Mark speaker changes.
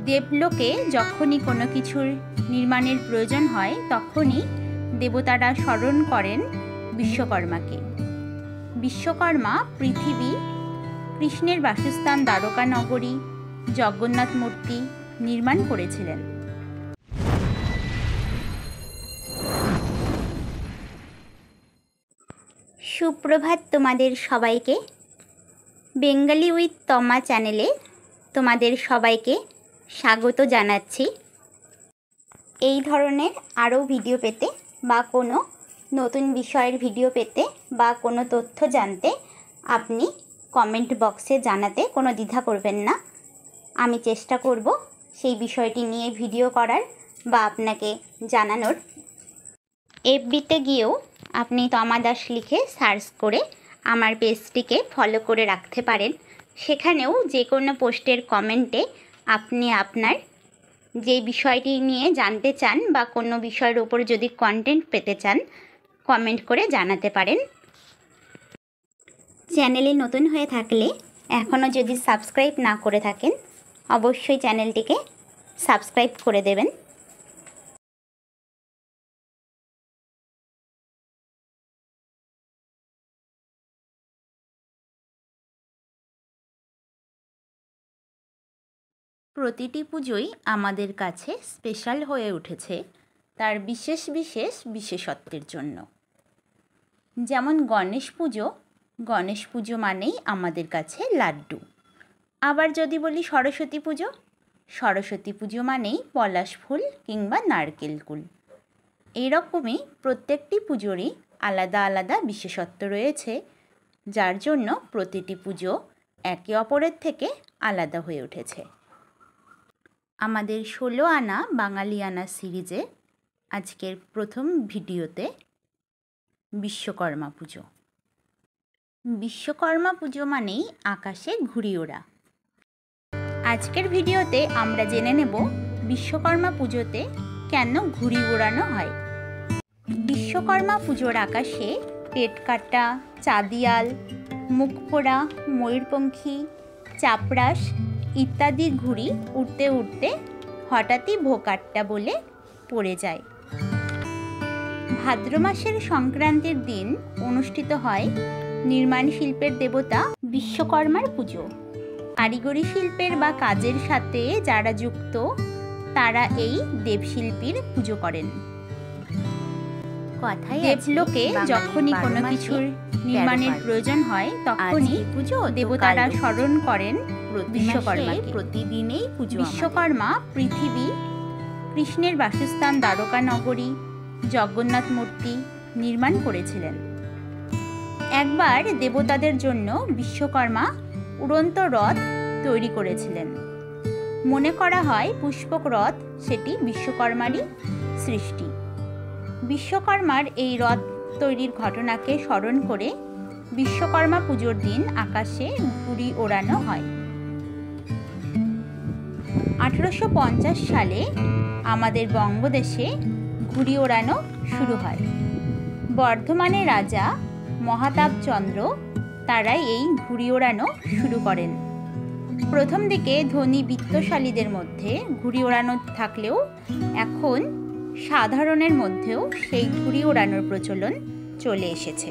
Speaker 1: দেবলোকে যখনই কোনো কিছুর নির্মাণের প্রয়োজন হয় তখনই দেবতারা স্মরণ করেন বিশ্বকর্মাকে। বিশ্বকর্মা পৃথিবী, কৃষ্ণের বাসস্থান দ্বারকা নগরী, জগন্নাথ মূর্তি নির্মাণ করেছিলেন। সুপ্রভাত তোমাদের সবাইকে। বেঙ্গলি উইথ তমা চ্যানেলে তোমাদের সবাইকে স্বাগত জানাচ্ছি। এই ধরনের আরও ভিডিও পেতে বা কোনো নতুন বিষয়ের ভিডিও পেতে বা কোনো তথ্য জানতে আপনি কমেন্ট বক্সে জানাতে কোনো দ্বিধা করবেন না। আমি চেষ্টা করব সেই বিষয়টি নিয়ে ভিডিও করার বা আপনাকে জানানোর। এফবিতে গিয়েও আপনি তমা দাস লিখে সার্চ করে আমার পেজটিকে ফলো করে রাখতে পারেন। সেখানেও যে কোনো পোস্টের কমেন্টে আপনি আপনার যে বিষয়টি নিয়ে জানতে চান বা কোনো বিষয়ের উপর যদি কন্টেন্ট পেতে চান কমেন্ট করে জানাতে পারেন। চ্যানেলে নতুন হয়ে থাকলে এখনও যদি সাবস্ক্রাইব না করে থাকেন অবশ্যই চ্যানেলটিকে সাবস্ক্রাইব করে দেবেন। প্রতিটি পুজোই আমাদের কাছে স্পেশাল হয়ে উঠেছে তার বিশেষ বিশেষ বিশেষত্বের জন্য। যেমন গণেশ পুজো মানেই আমাদের কাছে লাড্ডু। আবার যদি বলি সরস্বতী পুজো মানেই পলাশ ফুল কিংবা নারকেল কুল। এইরকমই প্রত্যেকটি পুজোরই আলাদা আলাদা বিশেষত্ব রয়েছে, যার জন্য প্রতিটি পুজো একে অপরের থেকে আলাদা হয়ে উঠেছে। আমাদের 16 আনা বাঙালিয়ানা সিরিজে আজকের প্রথম ভিডিওতে বিশ্বকর্মা পুজো মানেই আকাশে ঘুড়ি ওড়া। আজকের ভিডিওতে আমরা জেনে নেব বিশ্বকর্মা পুজোতে কেন ঘুড়ি ওড়ানো হয়। বিশ্বকর্মা পুজোর আকাশে পেটকাটা, চাঁদিয়াল, মুখপোড়া, ময়ূরপঙ্খী, চাপরাশ ইত্যাদি ঘুড়ি উড়তে উড়তে হঠাৎই ভোকাট্টা বলে পড়ে যায়। ভাদ্র মাসের সংক্রান্তির দিন অনুষ্ঠিত হয় নির্মাণ শিল্পের দেবতা বিশ্বকর্মার পুজো। কারিগরি শিল্পের বা কাজের সাথে যারা যুক্ত তারা এই দেবশিল্পীর পুজো করেন। দেবলোকে যখনই কোনো কিছুর নির্মাণের প্রয়োজন হয় তখনই দেবতারা স্মরণ করেন বিশ্বকর্মাকে। প্রতিদিনেই পুজো। বিশ্বকর্মা পৃথিবী, কৃষ্ণের বাসস্থান দ্বারকা নগরী, জগন্নাথ মূর্তি নির্মাণ করেছিলেন। একবার দেবতাদের জন্য বিশ্বকর্মা উড়ন্ত রথ তৈরি করেছিলেন। মনে করা হয় পুষ্পক রথ সেটি বিশ্বকর্মারই সৃষ্টি। বিশ্বকর্মার এই রথ তৈরির ঘটনাকে স্মরণ করে বিশ্বকর্মা পুজোর দিন আকাশে ঘুড়ি ওড়ানো হয়। 1850 সালে আমাদের বঙ্গদেশে ঘুড়ি ওড়ানো শুরু হয়। বর্ধমানের রাজা মহাতাবচন্দ্র তারাই এই ঘুড়ি ওড়ানো শুরু করেন। প্রথম দিকে ধনী বিত্তশালীদের মধ্যে ঘুড়ি ওড়ানো থাকলেও এখন সাধারণের মধ্যেও সেই ঘুড়ি ওড়ানোর প্রচলন চলে এসেছে।